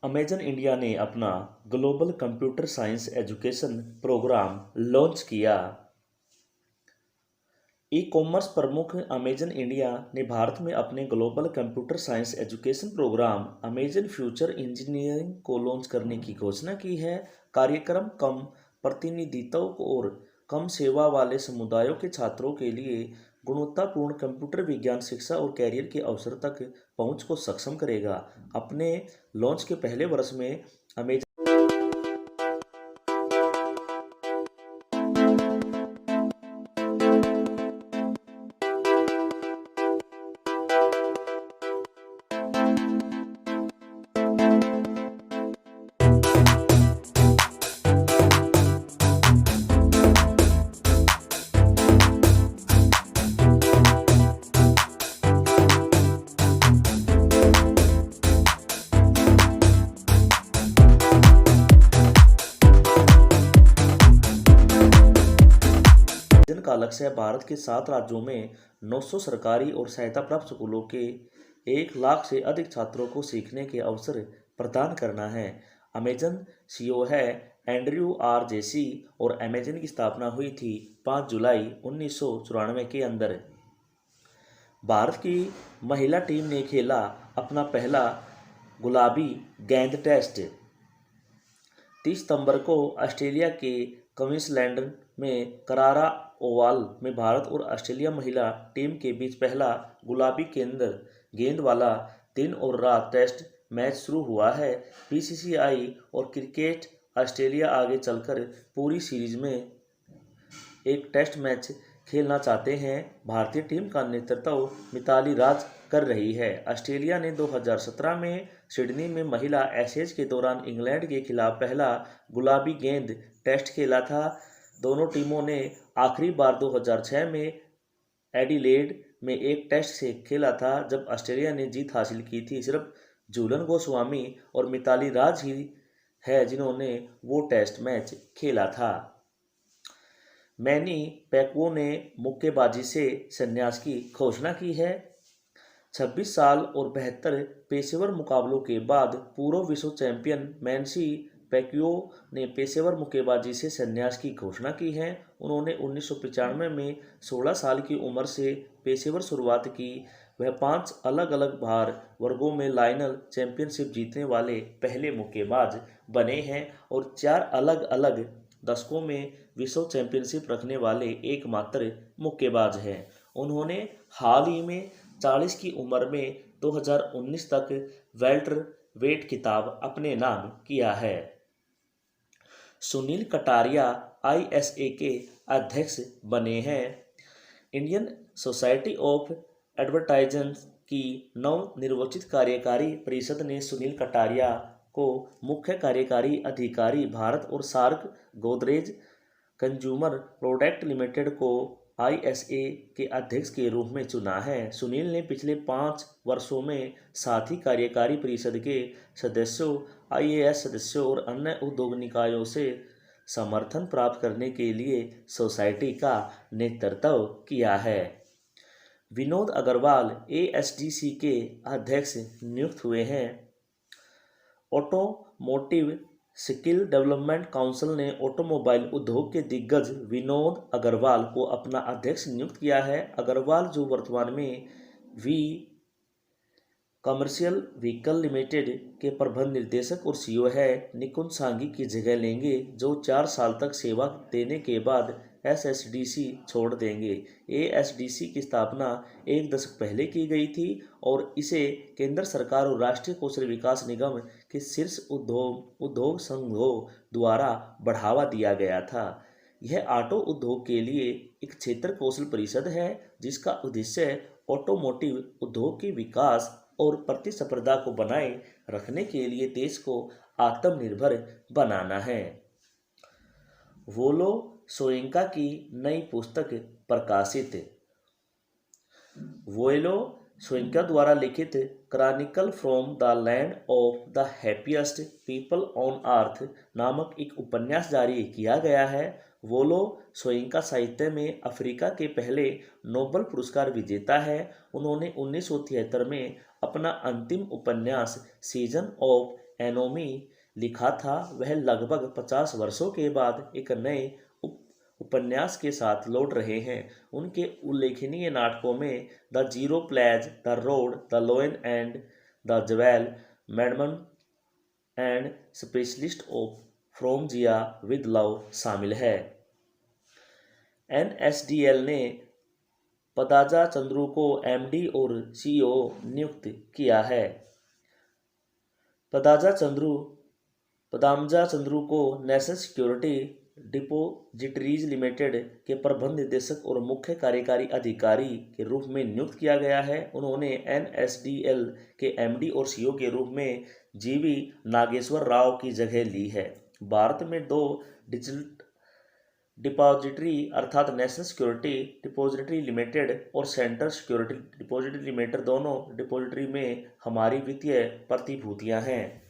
Amazon India ने अपना global computer science education program launch किया। ई कॉमर्स प्रमुख अमेजन इंडिया ने भारत में अपने global computer science education program Amazon future engineering को लॉन्च करने की घोषणा की है। कार्यक्रम कम प्रतिनिधित्व और कम सेवा वाले समुदायों के छात्रों के लिए गुणवत्तापूर्ण कंप्यूटर विज्ञान शिक्षा और कैरियर के अवसर तक पहुंच को सक्षम करेगा। अपने लॉन्च के पहले वर्ष में अमेजन का लक्ष्य है भारत के 7 राज्यों में 900 सरकारी और सहायता प्राप्त स्कूलों के 1 लाख से अधिक छात्रों को सीखने के अवसर प्रदान करना है। अमेजन सीईओ है एंड्रयू आर जेसी और अमेजन की स्थापना हुई थी 5 जुलाई 1994 के अंदर। भारत की महिला टीम ने खेला अपना पहला गुलाबी गेंद टेस्ट। 30 सितंबर को ऑस्ट्रेलिया के क्वींसलैंड में करारा ओवल में भारत और ऑस्ट्रेलिया महिला टीम के बीच पहला गुलाबी गेंद वाला दिन और रात टेस्ट मैच शुरू हुआ है। बीसीसीआई और क्रिकेट ऑस्ट्रेलिया आगे चलकर पूरी सीरीज में एक टेस्ट मैच खेलना चाहते हैं। भारतीय टीम का नेतृत्व मिताली राज कर रही है। ऑस्ट्रेलिया ने 2017 में सिडनी में महिला एशेज के दौरान इंग्लैंड के खिलाफ पहला गुलाबी गेंद टेस्ट खेला था। दोनों टीमों ने आखिरी बार 2006 में एडिलेड में एक टेस्ट से खेला था जब ऑस्ट्रेलिया ने जीत हासिल की थी। सिर्फ झूलन गोस्वामी और मिताली राज ही है जिन्होंने वो टेस्ट मैच खेला था। मैनी पैक्वो ने मुक्केबाजी से संन्यास की घोषणा की है। 26 साल और 72 पेशेवर मुकाबलों के बाद पूर्व विश्व चैंपियन मैनी पैक्वो ने पेशेवर मुक्केबाजी से संन्यास की घोषणा की है। उन्होंने 1995 में 16 साल की उम्र से पेशेवर शुरुआत की। वह 5 अलग अलग भार वर्गों में लाइनल चैंपियनशिप जीतने वाले पहले मुक्केबाज बने हैं और 4 अलग अलग दशकों में विश्व चैंपियनशिप रखने वाले एकमात्र मुक्केबाज हैं। उन्होंने हाल ही में 40 की उम्र में 2019 तक वेल्टर वेट खिताब अपने नाम किया है। सुनील कटारिया आईएसए के अध्यक्ष बने हैं। इंडियन सोसाइटी ऑफ एडवर्टाइजर्स की नवनिर्वाचित कार्यकारी परिषद ने सुनील कटारिया को मुख्य कार्यकारी अधिकारी भारत और SAARC Godrej consumer product limited को आईएसए के अध्यक्ष के रूप में चुना है। सुनील ने पिछले 5 वर्षों में साथी कार्यकारी परिषद के सदस्यों, आईएएस सदस्यों और अन्य उद्योग निकायों से समर्थन प्राप्त करने के लिए सोसाइटी का नेतृत्व किया है। विनोद अग्रवाल एएसडीसी के अध्यक्ष नियुक्त हुए हैं। ऑटोमोटिव स्किल डेवलपमेंट काउंसिल ने ऑटोमोबाइल उद्योग के दिग्गज विनोद अग्रवाल को अपना अध्यक्ष नियुक्त किया है। अग्रवाल जो वर्तमान में वी कमर्शियल व्हीकल लिमिटेड के प्रबंध निर्देशक और सीईओ है, निकुंज सांघी की जगह लेंगे जो 4 साल तक सेवा देने के बाद एसएसडीसी छोड़ देंगे। एएसडीसी की स्थापना 1 दशक पहले की गई थी और इसे केंद्र सरकार और राष्ट्रीय कौशल विकास निगम के शीर्ष उद्योग संघों द्वारा बढ़ावा दिया गया था। यह ऑटो उद्योग के लिए एक क्षेत्र कौशल परिषद है जिसका उद्देश्य ऑटोमोटिव उद्योग के विकास और प्रतिस्पर्धा को बनाए रखने के लिए देश को आत्मनिर्भर बनाना है। वोलो सोयिंका की नई पुस्तक प्रकाशित। वोलो सोयिंका द्वारा लिखित Chronicle from the land of the happiest people on earth नामक एक उपन्यास जारी किया गया है। वोलो सोयिंका साहित्य में अफ्रीका के पहले नोबेल पुरस्कार विजेता है। उन्होंने 1973 में अपना अंतिम उपन्यास सीजन ऑफ एनोमी लिखा था, वह लगभग 50 वर्षों के बाद एक नए उपन्यास के साथ लौट रहे हैं। उनके उल्लेखनीय नाटकों में the zero plays, the road, the lion and the jewel, madmen and specialist of from Zia with love शामिल है। एनएसडीएल ने पदाजा चंद्रू को एमडी और सीईओ नियुक्त किया है। पदामजा चंद्रू को नेशनल सिक्योरिटी डिपोजिटरीज लिमिटेड के प्रबंध निदेशक और मुख्य कार्यकारी अधिकारी के रूप में नियुक्त किया गया है। उन्होंने एनएसडीएल के एमडी और सीईओ के रूप में जीवी नागेश्वर राव की जगह ली है। भारत में 2 डिजिटल डिपॉजिटरी अर्थात नेशनल सिक्योरिटी डिपॉजिटरी लिमिटेड और सेंट्रल सिक्योरिटी डिपॉजिटरी लिमिटेड दोनों डिपॉजिटरी में हमारी वित्तीय प्रतिभूतियां हैं।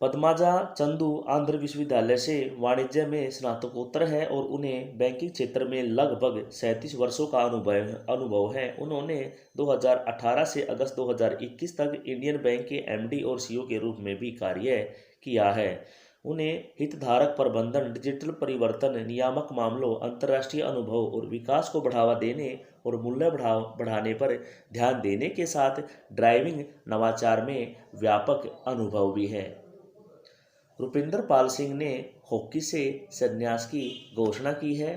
पद्माजा चंदू आंध्र विश्वविद्यालय से वाणिज्य में स्नातकोत्तर है और उन्हें बैंकिंग क्षेत्र में लगभग 37 वर्षों का अनुभव है। उन्होंने 2018 से अगस्त 2021 तक इंडियन बैंक के एमडी और सीईओ के रूप में भी कार्य किया है। उन्हें हितधारक प्रबंधन, डिजिटल परिवर्तन, नियामक मामलों, अंतर्राष्ट्रीय अनुभव और विकास को बढ़ावा देने और मूल्य बढ़ाने पर ध्यान देने के साथ ड्राइविंग नवाचार में व्यापक अनुभव भी है। रुपिंदर पाल सिंह ने हॉकी से संन्यास की घोषणा की है।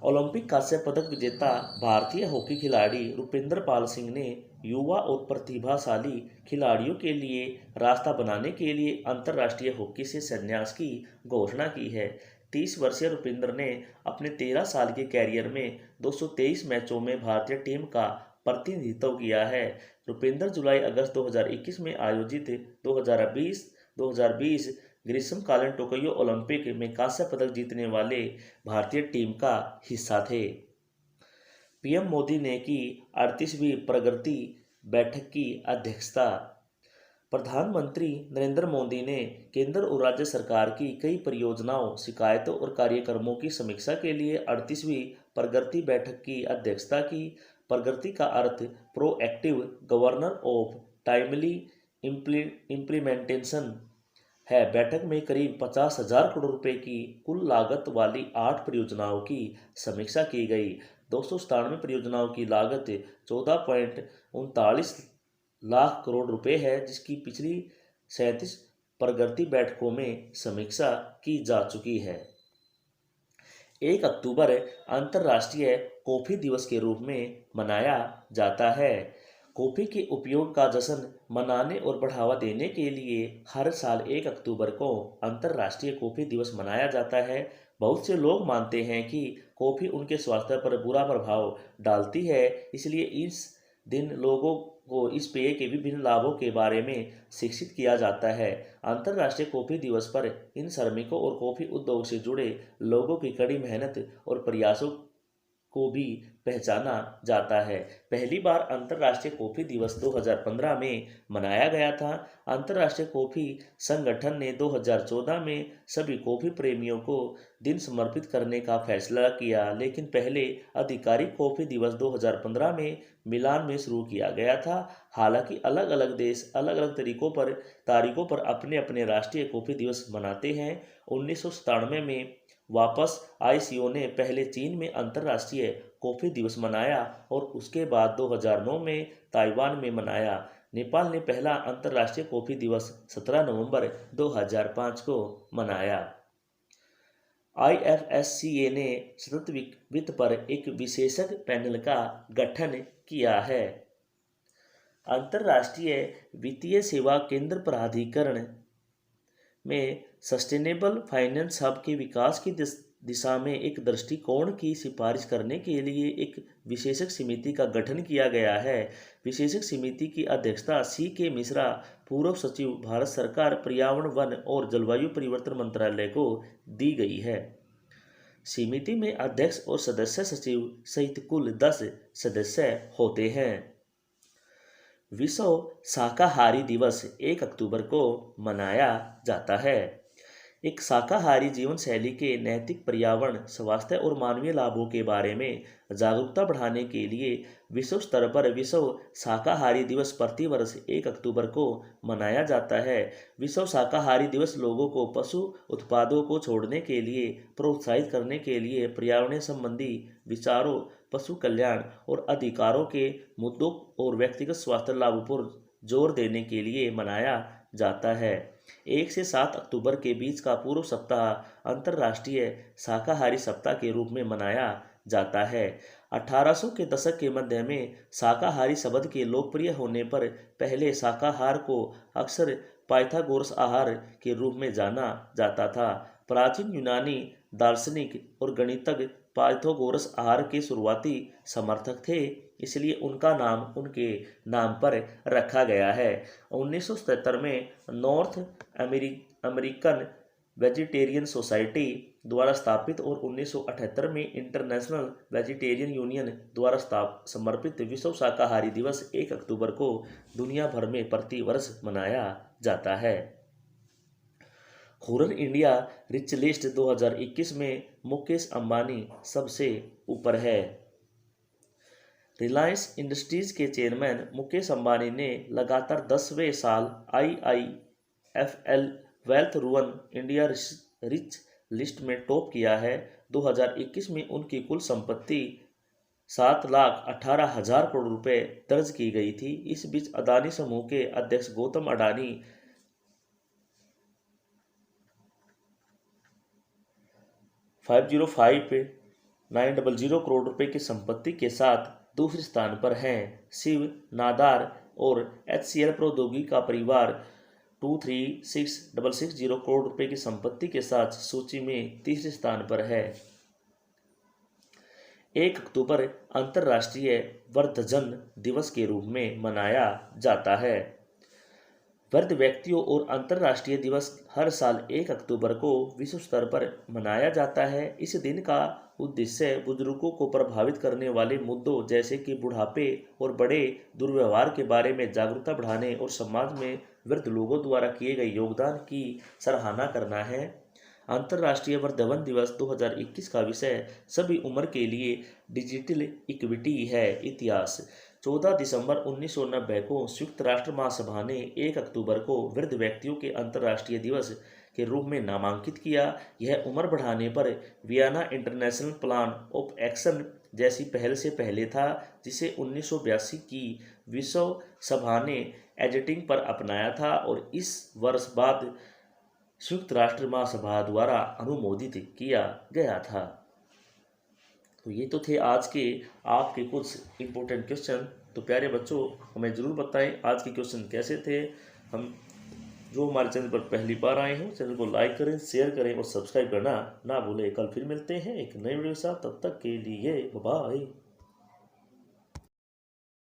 ओलंपिक कांस्य पदक विजेता भारतीय हॉकी खिलाड़ी रुपिंदर पाल सिंह ने युवा और प्रतिभाशाली खिलाड़ियों के लिए रास्ता बनाने के लिए अंतर्राष्ट्रीय हॉकी से संन्यास की घोषणा की है। 30 वर्षीय रुपिंदर ने अपने 13 साल के कैरियर में 223 मैचों में भारतीय टीम का प्रतिनिधित्व किया है। रुपिंदर जुलाई-अगस्त 2021 में आयोजित 2020 ग्रीष्मकालीन टोक्यो ओलंपिक में कांस्य पदक जीतने वाले भारतीय टीम का हिस्सा थे। पीएम मोदी ने की 38वीं प्रगति बैठक की अध्यक्षता। प्रधानमंत्री नरेंद्र मोदी ने केंद्र और राज्य सरकार की कई परियोजनाओं, शिकायतों और कार्यक्रमों की समीक्षा के लिए 38वीं प्रगति बैठक की अध्यक्षता की। प्रगति का अर्थ proactive governance of timely implementation है। बैठक में करीब 50,000 करोड़ रुपए की कुल लागत वाली 8 परियोजनाओं की समीक्षा की गई। 297 परियोजनाओं की लागत 14.39 लाख करोड़ रुपए है, जिसकी पिछली 37 प्रगति बैठकों में समीक्षा की जा चुकी है। 1 अक्टूबर अंतर्राष्ट्रीय कॉफी दिवस के रूप में मनाया जाता है। कॉफी के उपयोग का जश्न मनाने और बढ़ावा देने के लिए हर साल 1 अक्टूबर को अंतर्राष्ट्रीय कॉफी दिवस मनाया जाता है। बहुत से लोग मानते हैं कि कॉफी उनके स्वास्थ्य पर बुरा प्रभाव डालती है, इसलिए इस दिन लोगों को इस पेय के विभिन्न लाभों के बारे में शिक्षित किया जाता है। अंतर्राष्ट्रीय कॉफी दिवस पर इन श्रमिकों और कॉफी उद्योग से जुड़े लोगों की कड़ी मेहनत और प्रयासों को भी पहचाना जाता है। पहली बार अंतर्राष्ट्रीय कॉफी दिवस 2015 में मनाया गया था। अंतर्राष्ट्रीय कॉफी संगठन ने 2014 में सभी कॉफी प्रेमियों को दिन समर्पित करने का फैसला किया, लेकिन पहले आधिकारिक कॉफी दिवस 2015 में मिलान में शुरू किया गया था। हालांकि अलग अलग देश अलग अलग तारीखों पर अपने अपने राष्ट्रीय कॉफी दिवस मनाते हैं। 1997 में वापस आईसीओ ने पहले चीन में अंतर्राष्ट्रीय कॉफी दिवस मनाया और उसके बाद 2009 में ताइवान में मनाया। नेपाल ने पहला अंतर्राष्ट्रीय कॉफी दिवस 17 नवंबर 2005 को मनाया। आईएफएससीए ने सतत वित्त पर एक विशेषज्ञ पैनल का गठन किया है। अंतर्राष्ट्रीय वित्तीय सेवा केंद्र प्राधिकरण में सस्टेनेबल फाइनेंस हब के विकास की दिशा में एक दृष्टिकोण की सिफारिश करने के लिए एक विशेषज्ञ समिति का गठन किया गया है। विशेषज्ञ समिति की अध्यक्षता CK मिश्रा, पूर्व सचिव, भारत सरकार, पर्यावरण, वन और जलवायु परिवर्तन मंत्रालय को दी गई है। समिति में अध्यक्ष और सदस्य सचिव सहित कुल 10 सदस्य होते हैं। विश्व शाकाहारी दिवस 1 अक्टूबर को मनाया जाता है। एक शाकाहारी जीवन शैली के नैतिक, पर्यावरण, स्वास्थ्य और मानवीय लाभों के बारे में जागरूकता बढ़ाने के लिए विश्व स्तर पर विश्व शाकाहारी दिवस प्रतिवर्ष 1 अक्टूबर को मनाया जाता है। विश्व शाकाहारी दिवस लोगों को पशु उत्पादों को छोड़ने के लिए प्रोत्साहित करने के लिए पर्यावरण संबंधी विचारों, पशु कल्याण और अधिकारों के मुद्दों और व्यक्तिगत स्वास्थ्य लाभों पर जोर देने के लिए मनाया जाता है। 1 से 7 अक्टूबर के बीच का पूर्व सप्ताह अंतर्राष्ट्रीय शाकाहारी सप्ताह के रूप में मनाया जाता है। 1800 के दशक के मध्य में शाकाहारी शब्द के लोकप्रिय होने पर पहले शाकाहार को अक्सर पाइथागोरस आहार के रूप में जाना जाता था। प्राचीन यूनानी दार्शनिक और गणितज्ञ पाइथागोरस आहार के शुरुआती समर्थक थे, इसलिए उनका नाम उनके नाम पर रखा गया है। 1977 में नॉर्थ अमेरिकन वेजिटेरियन सोसाइटी द्वारा स्थापित और 1978 में इंटरनेशनल वेजिटेरियन यूनियन द्वारा समर्पित विश्व शाकाहारी दिवस 1 अक्टूबर को दुनिया भर में प्रति वर्ष मनाया जाता है। हुरन इंडिया रिच लिस्ट 2021 में मुकेश अंबानी सबसे ऊपर है। रिलायंस इंडस्ट्रीज के चेयरमैन मुकेश अंबानी ने लगातार 10वें साल IIFL wealth Hurun India rich list में टॉप किया है। 2021 में उनकी कुल संपत्ति 7,18,000 करोड़ रुपए दर्ज की गई थी। इस बीच अदानी समूह के अध्यक्ष गौतम अडानी 505,900 करोड़ रुपए की संपत्ति के साथ दूसरे स्थान पर हैं। शिव नादार और HCL प्रौद्योगिकी का परिवार 23,660 करोड़ रुपए की संपत्ति के साथ सूची में तीसरे स्थान पर है। 1 अक्टूबर अंतर्राष्ट्रीय वृद्धजन दिवस के रूप में मनाया जाता है। वृद्ध व्यक्तियों और अंतर्राष्ट्रीय दिवस हर साल 1 अक्टूबर को विश्व स्तर पर मनाया जाता है। इस दिन का उद्देश्य बुजुर्गों को प्रभावित करने वाले मुद्दों जैसे कि बुढ़ापे और बड़े दुर्व्यवहार के बारे में जागरूकता बढ़ाने और समाज में वृद्ध लोगों द्वारा किए गए योगदान की सराहना करना है। अंतर्राष्ट्रीय वृद्धजन दिवस 2021 का विषय सभी उम्र के लिए डिजिटल इक्विटी है। इतिहास 14 दिसंबर 1990 को संयुक्त राष्ट्र महासभा ने 1 अक्टूबर को वृद्ध व्यक्तियों के अंतर्राष्ट्रीय दिवस के रूप में नामांकित किया। यह उम्र बढ़ाने पर Vienna international plan of action जैसी पहल से पहले था, जिसे 1982 की विश्व सभा ने एजेटिंग पर अपनाया था और इस वर्ष बाद संयुक्त राष्ट्र महासभा द्वारा अनुमोदित किया गया था। तो ये तो थे आज के आपके कुछ इम्पोर्टेंट क्वेश्चन। तो प्यारे बच्चों, हमें ज़रूर बताएं आज के क्वेश्चन कैसे थे। हम जो हमारे चैनल पर पहली बार आए हो, चैनल को लाइक करें, शेयर करें और सब्सक्राइब करना ना भूलें। कल फिर मिलते हैं एक नई वीडियो के साथ। तब तक के लिए बाय।